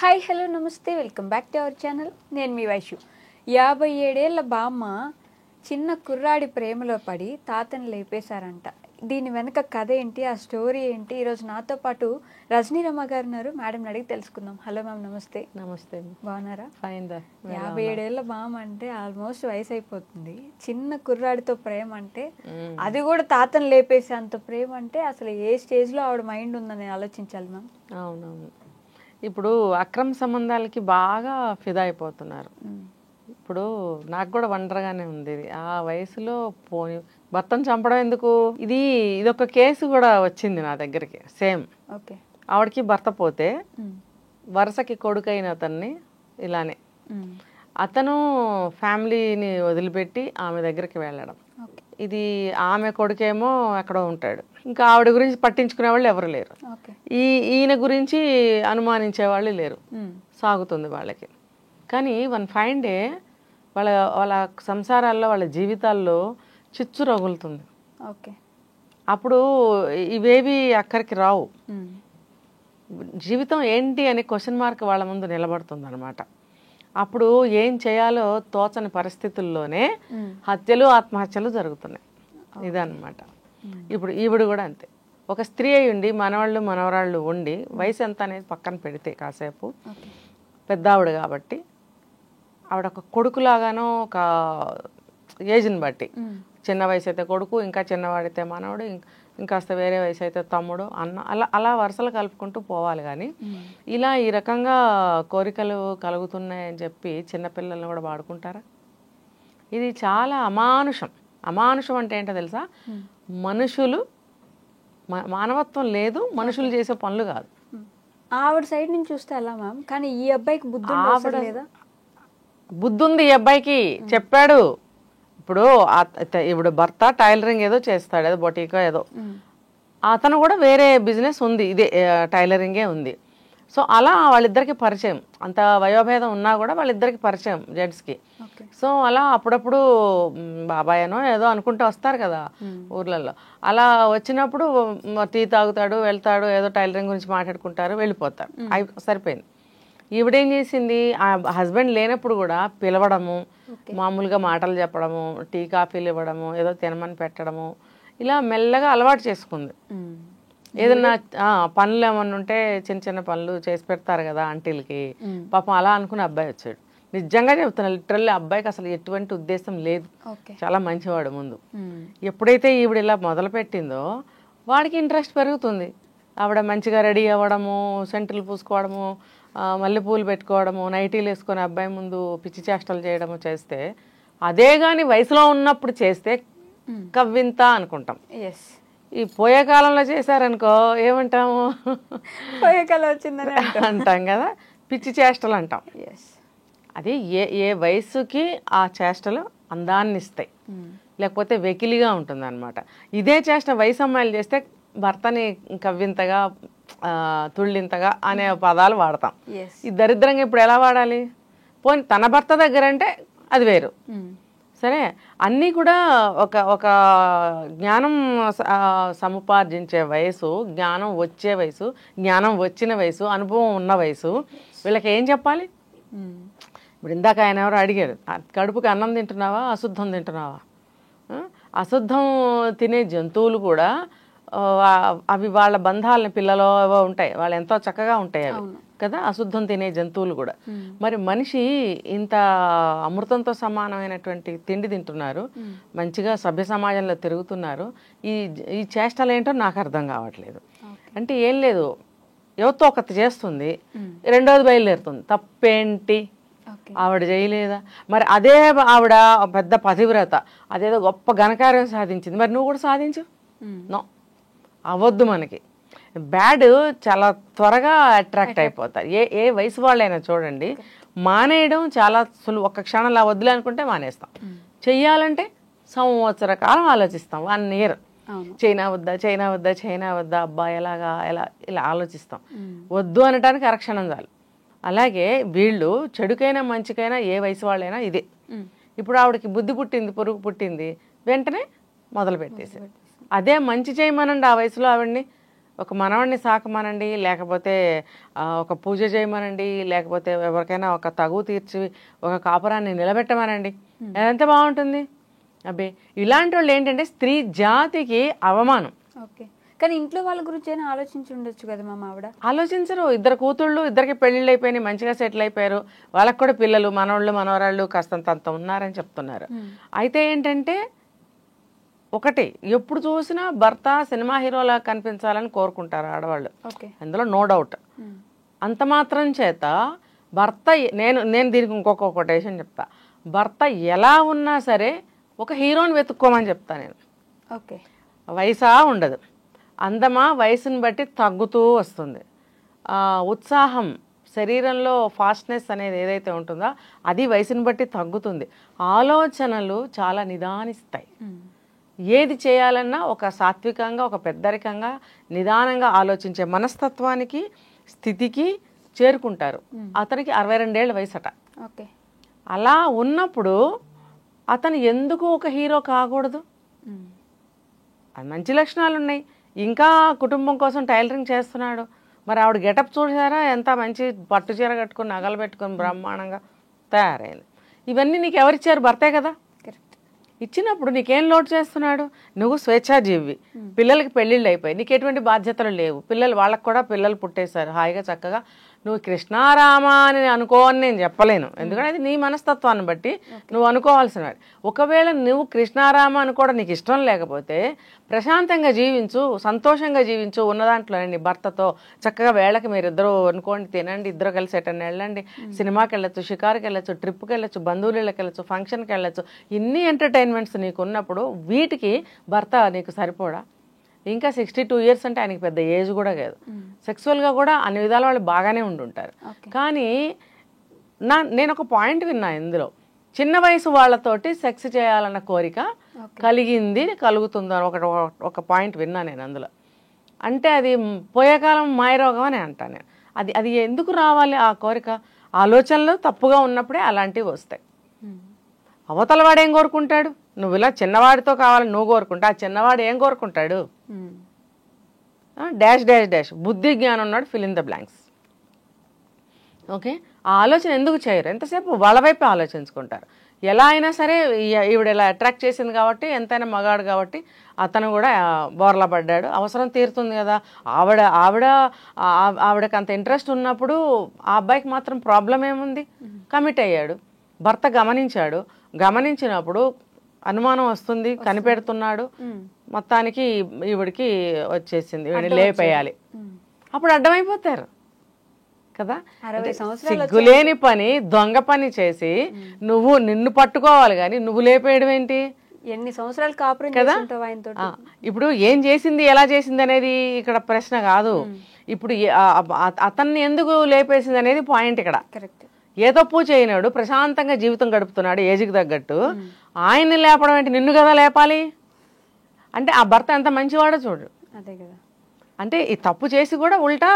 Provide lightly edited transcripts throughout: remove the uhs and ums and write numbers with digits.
Hi hello నమస్తే welcome back to our channel. నేను మీ వైషు. 57 ఏళ్ల బామ్మ చిన్న కుర్రాడి ప్రేమలో పడి తాతని లేపేశారంట. దీని వెనక కథ ఏంటి, ఆ స్టోరీ ఏంటి? ఈరోజు నాతో పాటు రజనీ రమ గారు ఉన్నారు. మేడం అడిగి తెలుసుకుందాం. హలో మ్యామ్, నమస్తే. నమస్తే. బాగున్నారా? ఫైన్ రా. 57 ఏళ్ల బామ్మ అంటే ఆల్మోస్ట్ వయసు అయిపోతుంది. చిన్న కుర్రాడితో ప్రేమ అంటే, అది కూడా తాతని లేపేసే అంత ప్రేమ అంటే అసలు ఏ స్టేజ్లో ఆవిడ మైండ్ ఉందని ఆలోచించాలి మ్యామ్. అవునవును. ఇప్పుడు అక్రమ సంబంధాలకి బాగా ఫిదా అయిపోతున్నారు. ఇప్పుడు నాకు కూడా వండర్గానే ఉంది. ఆ వయసులో పోయి భర్తను చంపడం ఎందుకు? ఇదొక కేసు కూడా వచ్చింది నా దగ్గరికి. Same okay. ఆవిడకి భర్త పోతే వరుసకి కొడుకైన అతన్ని ఇలానే అతను ఫ్యామిలీని వదిలిపెట్టి ఆమె దగ్గరికి వెళ్ళడం. ఇది ఆమె కొడుకేమో ఎక్కడో ఉంటాడు. ఇంకా ఆవిడ గురించి పట్టించుకునే వాళ్ళు ఎవరు లేరు. ఈయన గురించి అనుమానించే వాళ్ళు లేరు. సాగుతుంది వాళ్ళకి. కానీ వన్ ఫైన్ డే వాళ్ళ వాళ్ళ సంసారాల్లో, వాళ్ళ జీవితాల్లో చిచ్చు రగులుతుంది. అప్పుడు ఇవేవి అక్కడికి రావు. జీవితం ఏంటి అనే క్వశ్చన్ మార్క్ వాళ్ళ ముందు నిలబడుతుంది అనమాట. అప్పుడు ఏం చేయాలో తోచని పరిస్థితుల్లోనే హత్యలు, ఆత్మహత్యలు జరుగుతున్నాయి. ఇదన్నమాట. ఇప్పుడు ఈవిడ కూడా అంతే. ఒక స్త్రీ అయి ఉండి మనవాళ్ళు మనవరాళ్ళు ఉండి వయసు ఎంత అనేది పక్కన పెడితే కాసేపు, పెద్ద ఆవిడ కాబట్టి ఆవిడ ఒక కొడుకులాగానో, ఒక ఏజ్ని బట్టి, చిన్న వయసు అయితే కొడుకు, ఇంకా చిన్నవాడైతే మనవడు, ఇంకాస్త వేరే వయసు అయితే తమ్ముడు, అన్న, అలా వరుసలు కలుపుకుంటూ పోవాలి. కానీ ఇలా ఈ రకంగా కోరికలు కలుగుతున్నాయని చెప్పి చిన్నపిల్లల్ని కూడా వాడుకుంటారా? ఇది చాలా అమానుషం. అమానుషం అంటే ఏంటో తెలుసా? మనుషులు, మానవత్వం లేదు, మనుషులు చేసే పనులు కాదు. ఆవిడ సైడ్ నుంచి చూస్తే ఎలా మ్యామ్? కానీ ఈ అబ్బాయికి బుద్ధి ఉంది. ఈ అబ్బాయికి చెప్పాడు. ఇప్పుడు భర్త టైలరింగ్ ఏదో చేస్తాడు, ఏదో బొటీకో ఏదో. అతను కూడా వేరే బిజినెస్ ఉంది, ఇదే టైలరింగే ఉంది. సో అలా వాళ్ళిద్దరికి పరిచయం. అంత వయోభేదం ఉన్నా కూడా వాళ్ళిద్దరికి పరిచయం జెంట్స్కి. సో అలా అప్పుడప్పుడు బాబాయనో ఏదో అనుకుంటూ వస్తారు కదా ఊర్లలో. అలా వచ్చినప్పుడు టీ తాగుతాడు, వెళ్తాడు, ఏదో టైలరింగ్ గురించి మాట్లాడుకుంటారు, వెళ్ళిపోతారు. సరిపోయింది. ఈవిడేం చేసింది, ఆ హస్బెండ్ లేనప్పుడు కూడా పిలవడము, మామూలుగా మాటలు చెప్పడము, టీ కాఫీలు ఇవ్వడము, ఏదో తినమని పెట్టడము, ఇలా మెల్లగా అలవాటు చేసుకుంది. ఏదన్నా పనులు ఏమన్నా ఉంటే చిన్న చిన్న పనులు చేసి పెడతారు కదా ఆంటీలకి. పాపం అలా అనుకుని అబ్బాయి వచ్చాడు. నిజంగా చెప్తున్నా, లిటరల్లీ అబ్బాయికి అసలు ఎటువంటి ఉద్దేశం లేదు. చాలా మంచివాడు ముందు. ఎప్పుడైతే ఈవిడ ఇలా మొదలు పెట్టిందో వాడికి ఇంట్రెస్ట్ పెరుగుతుంది. ఆవిడ మంచిగా రెడీ అవ్వడము, సెంటులు పూసుకోవడము, మల్లెపూలు పెట్టుకోవడము, నైటీలు వేసుకొని అబ్బాయి ముందు పిచ్చి చేష్టలు చేయడము చేస్తే, అదే కానీ వయసులో ఉన్నప్పుడు చేస్తే కవ్వింత అనుకుంటాం. ఈ పోయే కాలంలో చేశారనుకో ఏమంటాము? పోయే కాలం వచ్చిందని అంటాం కదా, పిచ్చి చేష్టలు అంటాం. అది ఏ వయసుకి ఆ చేష్టలు అందాన్ని ఇస్తాయి, లేకపోతే వెకిలిగా ఉంటుంది అనమాట. ఇదే చేష్ట వయసు అమ్మాయిలు చేస్తే భర్తని కవ్వింతగా, తుళ్ళింతగా అనే పదాలు వాడతాం. ఈ దరిద్రంగా ఇప్పుడు ఎలా వాడాలి? పోనీ తన భర్త దగ్గర అంటే అది వేరు, సరే. అన్నీ కూడా ఒక జ్ఞానం సముపార్జించే వయసు, జ్ఞానం వచ్చే వయసు, జ్ఞానం వచ్చిన వయసు, అనుభవం ఉన్న వయసు. వీళ్ళకి ఏం చెప్పాలి? ఇప్పుడు ఇందాక ఆయన ఎవరు అడిగారు, కడుపుకి అన్నం తింటున్నావా, అశుద్ధం తింటున్నావా? అశుద్ధం తినే జంతువులు కూడా అవి వాళ్ళ బంధాలని, పిల్లలు ఏవో ఉంటాయి, వాళ్ళు ఎంతో చక్కగా ఉంటాయి అవి కదా, అశుద్ధం తినే జంతువులు కూడా. మరి మనిషి ఇంత అమృతంతో సమానమైనటువంటి తిండి తింటున్నారు, మంచిగా సభ్య సమాజంలో తిరుగుతున్నారు, ఈ చేష్టలు ఏంటో నాకు అర్థం కావట్లేదు. అంటే ఏం లేదు, ఎవరితో ఒకటి చేస్తుంది, రెండోది బయలుదేరుతుంది. తప్పేంటి? ఆవిడ చేయలేదా? మరి అదే ఆవిడ పెద్ద పతివ్రత, అదేదో గొప్ప ఘనకార్యం సాధించింది, మరి నువ్వు కూడా సాధించు. నో, అవద్దు. మనకి బ్యాడ్ చాలా త్వరగా అట్రాక్ట్ అయిపోతారు. ఏ వయసు వాళ్ళైనా చూడండి, మానేయడం చాలా సులువు. ఒక్క క్షణంలో వద్దులే అనుకుంటే మానేస్తాం. చెయ్యాలంటే సంవత్సర కాలం ఆలోచిస్తాం. 1 year చైనా వద్దా, చైనా వద్దా, చైనా వద్దా, అబ్బా ఎలాగా, ఇలా ఆలోచిస్తాం. వద్దు అనటానికి అరక్షణం చాలు. అలాగే వీళ్ళు చెడుకైనా మంచికైనా ఏ వయసు వాళ్ళైనా ఇదే. ఇప్పుడు ఆవిడకి బుద్ధి పుట్టింది, పురుగు పుట్టింది, వెంటనే మొదలు పెట్టేసి. అదే మంచి చేయమనండి ఆ వయసులో ఆవిడ్ని, ఒక మనవడిని సాకమనండి, లేకపోతే ఒక పూజ చేయమనండి, లేకపోతే ఎవరికైనా ఒక తగువ తీర్చి ఒక కాపురాన్ని నిలబెట్టమనండి, ఎంత బాగుంటుంది. అబ్బే ఇలాంటి వాళ్ళు ఏంటంటే స్త్రీ జాతికి అవమానం. ఓకే, కానీ ఇంట్లో వాళ్ళ గురించి అయినా ఆలోచించి ఉండొచ్చు కదా మా ఆవిడ. ఆలోచించరు. ఇద్దరు కూతుళ్ళు, ఇద్దరికి పెళ్ళిళ్ళు అయిపోయినాయి, మంచిగా సెటిల్ అయిపోయారు, వాళ్ళకి కూడా పిల్లలు, మనవాళ్ళు మనవరాళ్ళు కాస్తంత ఉన్నారని చెప్తున్నారు. అయితే ఏంటంటే ఒకటి, ఎప్పుడు చూసినా భర్త సినిమా హీరోలా కనిపించాలని కోరుకుంటారు ఆడవాళ్ళు, అందులో నో డౌట్. అంత మాత్రం చేత భర్త, నేను దీనికి ఇంకొక కొటేషన్ చెప్తా, భర్త ఎలా ఉన్నా సరే ఒక హీరోని వెతుక్కోమని చెప్తా నేను. ఓకే, వయసా ఉండదు, అందమా వయసుని బట్టి తగ్గుతూ వస్తుంది. ఉత్సాహం, శరీరంలో ఫాస్ట్నెస్ అనేది ఏదైతే ఉంటుందో అది వయసుని బట్టి తగ్గుతుంది. ఆలోచనలు చాలా నిదానిస్తాయి. ఏది చేయాలన్నా ఒక సాత్వికంగా, ఒక పెద్దరికంగా, నిదానంగా ఆలోచించే మనస్తత్వానికి, స్థితికి చేరుకుంటారు. అతనికి 62 ఏళ్ళ వయసట. ఓకే, అలా ఉన్నప్పుడు అతను ఎందుకు ఒక హీరో కాకూడదు? అది మంచి లక్షణాలు ఉన్నాయి. ఇంకా కుటుంబం కోసం టైలరింగ్ చేస్తున్నాడు. మరి ఆవిడ గెటప్ చూసారా, ఎంత మంచి పట్టు చీర కట్టుకుని నగలు పెట్టుకుని బ్రహ్మాండంగా తయారైంది. ఇవన్నీ నీకు ఎవరిచ్చారు? భర్తే కదా ఇచ్చినప్పుడు. నీకేం లోటు చేస్తున్నాడు? నువ్వు స్వేచ్ఛాజీవి, పిల్లలకి పెళ్ళిళ్ళు అయిపోయి నీకు ఎటువంటి బాధ్యతలు లేవు, పిల్లలు వాళ్ళకు కూడా పిల్లలు పుట్టేశారు హాయిగా చక్కగా. నువ్వు కృష్ణారామ అని అనుకోవని నేను చెప్పలేను, ఎందుకంటే అది నీ మనస్తత్వాన్ని బట్టి నువ్వు అనుకోవాల్సిన. ఒకవేళ నువ్వు కృష్ణారామ అనుకోవడం నీకు ఇష్టం లేకపోతే ప్రశాంతంగా జీవించు, సంతోషంగా జీవించు, ఉన్న దాంట్లో నీ భర్తతో చక్కగా వేళకి మీరిద్దరూ అనుకోండి, తినండి, ఇద్దరు కలిసి ఎటన్నా వెళ్ళండి, సినిమాకి వెళ్ళొచ్చు, షికారుకి వెళ్ళొచ్చు, ట్రిప్కి వెళ్ళొచ్చు, బంధువులకి వెళ్ళొచ్చు, ఫంక్షన్కి వెళ్ళొచ్చు. ఇన్ని ఎంటర్టైన్మెంట్స్ నీకు ఉన్నప్పుడు వీటికి భర్త నీకు సరిపోడా? ఇంకా 62 ఇయర్స్ అంటే ఆయనకి పెద్ద ఏజ్ కూడా కాదు. సెక్సువల్గా కూడా అన్ని విధాల వాళ్ళు బాగానే ఉండుంటారు. కానీ నేను ఒక పాయింట్ విన్నా ఇందులో, చిన్న వయసు వాళ్ళతోటి సెక్స్ చేయాలన్న కోరిక కలిగింది, కలుగుతుందో ఒక పాయింట్ విన్నా నేను అందులో. అంటే అది పోయే కాలం మాయరోగం అని అంటాను నేను. అది ఎందుకు రావాలి ఆ కోరిక? ఆలోచనలు తప్పుగా ఉన్నప్పుడే అలాంటివి వస్తాయి. అవతల వాడు ఏం కోరుకుంటాడు? నువ్వు ఇలా చిన్నవాడితో కావాలని నువ్వు కోరుకుంటా, ఆ చిన్నవాడు ఏం కోరుకుంటాడు? డాష్ డాష్ డాష్, బుద్ధి జ్ఞానం ఉన్నాడు, fill in the blanks. Okay, ఆ ఆలోచన ఎందుకు చేయరు? ఎంతసేపు వాళ్ళ వైపే ఆలోచించుకుంటారు. ఎలా అయినా సరే ఈవిడ ఇలా అట్రాక్ట్ చేసింది కాబట్టి, ఎంతైనా మగాడు కాబట్టి అతను కూడా బోర్లా పడ్డాడు, అవసరం తీరుతుంది కదా. ఆవిడకి అంత ఇంట్రెస్ట్ ఉన్నప్పుడు ఆ అబ్బాయికి మాత్రం ప్రాబ్లం ఏముంది? కమిట్ అయ్యాడు. భర్త గమనించాడు, గమనించినప్పుడు అనుమానం వస్తుంది, కనిపెడుతున్నాడు, మొత్తానికి ఈవిడికి వచ్చేసింది, లేపేయాలి. అప్పుడు అడ్డమైపోతారు కదా. సిగ్గులేని పని, దొంగ పని చేసి నిన్ను పట్టుకోవాలి కానీ నువ్వు లేపేయడం ఏంటి? ఎన్ని సంవత్సరాలు కాపురం కదా. ఇప్పుడు ఏం చేసింది, ఎలా చేసింది అనేది ఇక్కడ ప్రశ్న కాదు. ఇప్పుడు అతన్ని ఎందుకు లేపేసింది అనేది పాయింట్ ఇక్కడ. ఏ తప్పు చేయనాడు, ప్రశాంతంగా జీవితం గడుపుతున్నాడు ఏజ్కి తగ్గట్టు, ఆయన్ని లేపడం ఏంటి? నిన్ను కదా లేపాలి. అంటే ఆ భర్త ఎంత మంచివాడో చూడు. అదే కదా. అంటే ఈ తప్పు చేసి కూడా ఉల్టా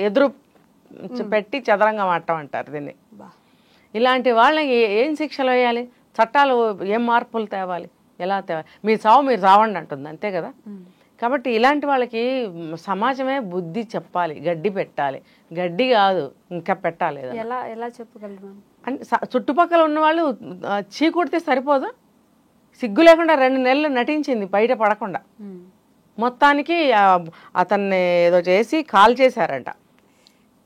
ఎదురు పెట్టి చదరంగా మాటం అంటారు దీన్ని. ఇలాంటి వాళ్ళకి ఏం శిక్షలు వేయాలి? చట్టాలు ఏం మార్పులు తేవాలి? ఎలా తేవాలి? మీరు చావండి అంటుంది, అంతే కదా. కాబట్టి ఇలాంటి వాళ్ళకి సమాజమే బుద్ధి చెప్పాలి, గడ్డి పెట్టాలి. గడ్డి కాదు, ఇంకా పెట్టాలి. ఎలా చెప్పగలరు అంటే చుట్టుపక్కల ఉన్న వాళ్ళు చీకుడితే సరిపోదు. సిగ్గు లేకుండా 2 నెలలు నటించింది బయట పడకుండా. మొత్తానికి అతన్ని ఏదో చేసి కాల్ చేశారంట.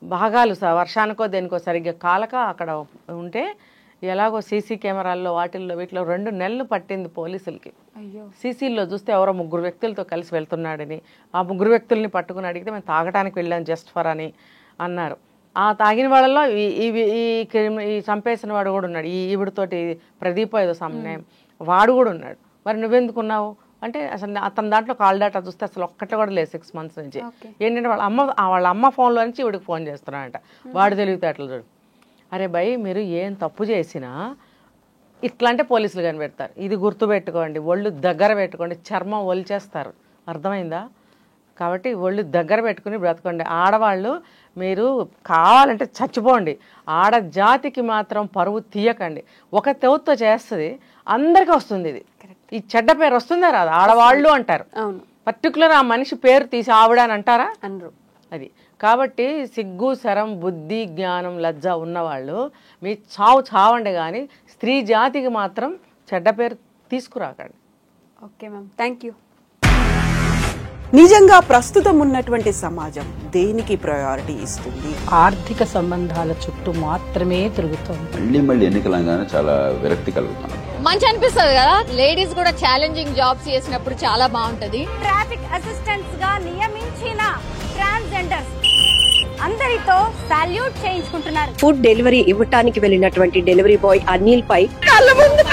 భాగాలు వర్షానికో దేనికో సరిగ్గా కాలక అక్కడ ఉంటే ఎలాగో సీసీ కెమెరాల్లో వీటిలో 2 నెలలు పట్టింది పోలీసులకి. సీసీల్లో చూస్తే ఎవరో 3 వ్యక్తులతో కలిసి వెళ్తున్నాడని, ఆ 3 వ్యక్తుల్ని పట్టుకుని అడిగితే మేము తాగడానికి వెళ్ళాం జస్ట్ ఫర్ అని అన్నారు. ఆ తాగిన వాళ్ళలో ఈ చంపేసిన వాడు కూడా ఉన్నాడు, ఈవిడితోటి ప్రదీప్ ఏదో సమన్వయం, వాడు కూడా ఉన్నాడు. మరి నువ్వెందుకున్నావు అంటే అసలు అతని దాంట్లో కాల్ డేటా చూస్తే అసలు ఒక్కటి కూడా లేదు 6 months నుంచి. ఏంటంటే వాళ్ళ అమ్మ ఫోన్లో నుంచి ఈవిడికి ఫోన్ చేస్తున్నాడంట. వాడు తెలివితేటలు చూడు. అరే భయ్, మీరు ఏం తప్పు చేసినా ఇట్లా అంటే పోలీసులు కనిపెడతారు. ఇది గుర్తుపెట్టుకోండి, ఒళ్ళు దగ్గర పెట్టుకోండి, చర్మం ఒలిచేస్తారు, అర్థమైందా? కాబట్టి ఒళ్ళు దగ్గర పెట్టుకుని బ్రతకండి. ఆడవాళ్ళు మీరు కావాలంటే చచ్చిపోండి, ఆడ జాతికి మాత్రం పరువు తీయకండి. ఒక తెవుతో చేస్తుంది, అందరికీ వస్తుంది. ఇది ఈ చెడ్డ పేరు వస్తుందా రాదు? ఆడవాళ్ళు అంటారు, పర్టికులర్ ఆ మనిషి పేరు తీసి ఆవిడ అని అంటారా? అనరు. అది కాబట్టి సిగ్గు, శరం, బుద్ధి, జ్ఞానం, లజ్జ ఉన్నవాళ్ళు మీ చావండి కానీ స్త్రీ జాతికి మాత్రం చెడ్డ పేరు తీసుకురాకండి. Okay ma'am, thank you. నిజంగా ప్రస్తుతం ఉన్నటువంటి సమాజం దేనికి ప్రయారిటీ ఇస్తుంది? ఆర్థిక సంబంధాల చుట్టూ మాత్రమే తిరుగుతుంది. మళ్ళీ ఎన్నికలంగానే చాలా విరక్తి కలుగుతాను. మంచి అనిపిస్తుంది కదా, లేడీస్ కూడా ఛాలెంజింగ్ జాబ్స్ చేసినప్పుడు చాలా బాగుంటది. ట్రాఫిక్ అసిస్టెంట్స్ గా నియమించిన ట్రాన్స్జెండర్స్ అందరితో సాల్యూట్ చేయించుకుంటున్నారు. ఫుడ్ డెలివరీ ఇవ్వటానికి వెళ్ళినటువంటి డెలివరీ బాయ్ అనిల్ పై కళ్ళ ముందు